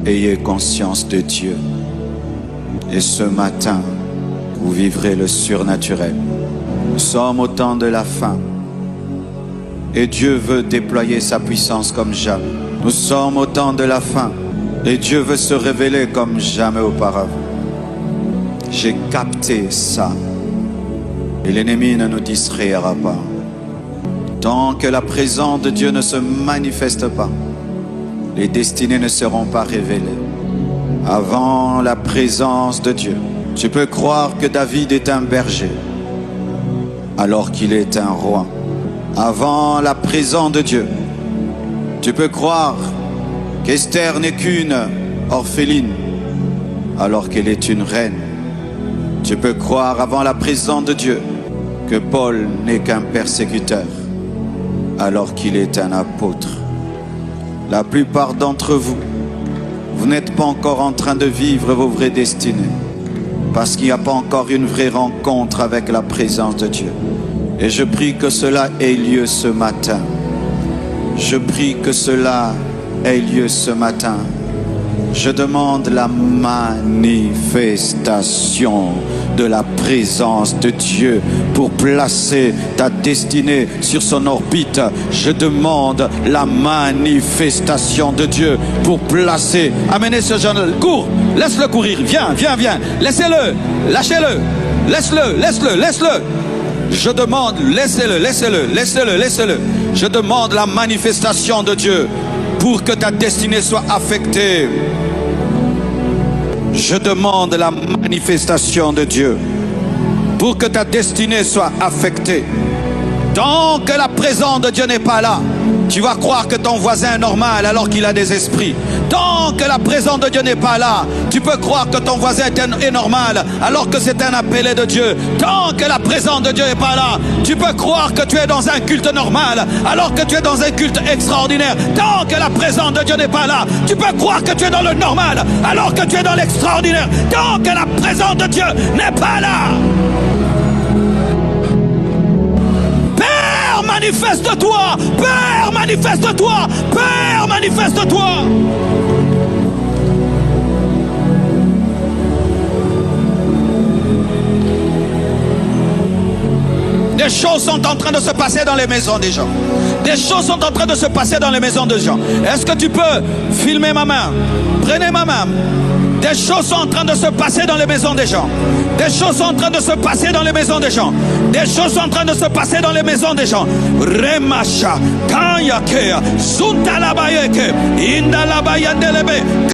ayez conscience de Dieu. Et ce matin, vous vivrez le surnaturel. Nous sommes au temps de la fin. Et Dieu veut déployer sa puissance comme jamais. Nous sommes au temps de la fin. Et Dieu veut se révéler comme jamais auparavant. J'ai capté ça. Et l'ennemi ne nous distraira pas. Tant que la présence de Dieu ne se manifeste pas, les destinées ne seront pas révélées. Avant la présence de Dieu, tu peux croire que David est un berger, alors qu'il est un roi. Avant la présence de Dieu, tu peux croire qu'Esther n'est qu'une orpheline, alors qu'elle est une reine. Tu peux croire avant la présence de Dieu que Paul n'est qu'un persécuteur, alors qu'il est un apôtre. La plupart d'entre vous, vous n'êtes pas encore en train de vivre vos vraies destinées, parce qu'il n'y a pas encore une vraie rencontre avec la présence de Dieu. Et je prie que cela ait lieu ce matin. Je prie que cela ait lieu ce matin. Je demande la manifestation de la présence de Dieu pour placer ta destinée sur son orbite. Je demande la manifestation de Dieu pour placer. Amenez ce jeune, cours, laisse-le courir, viens, viens, viens, laissez-le, lâchez-le, laisse-le, laisse-le, laisse-le. Je demande, laissez-le, laissez-le, laissez-le, laissez-le. Je demande la manifestation de Dieu pour que ta destinée soit affectée. Je demande la manifestation de Dieu pour que ta destinée soit affectée. Tant que la présence de Dieu n'est pas là, tu vas croire que ton voisin est normal alors qu'il a des esprits. Tant que la présence de Dieu n'est pas là, tu peux croire que ton voisin est normal alors que c'est un appelé de Dieu. Tant que la présence de Dieu n'est pas là, tu peux croire que tu es dans un culte normal alors que tu es dans un culte extraordinaire. Tant que la présence de Dieu n'est pas là, tu peux croire que tu es dans le normal alors que tu es dans l'extraordinaire. Tant que la présence de Dieu n'est pas là. Père, manifeste-toi! Père, manifeste-toi! Père, manifeste-toi! Des choses sont en train de se passer dans les maisons des gens. Des choses sont en train de se passer dans les maisons des gens. Est-ce que tu peux filmer ma main? Prenez ma main. Des choses sont en train de se passer dans les maisons des gens. Des choses sont en train de se passer dans les maisons des gens. Des choses sont en train de se passer dans les maisons des gens. Remacha, Kanyakea, Suntalabayeke, Indalabayandelebe.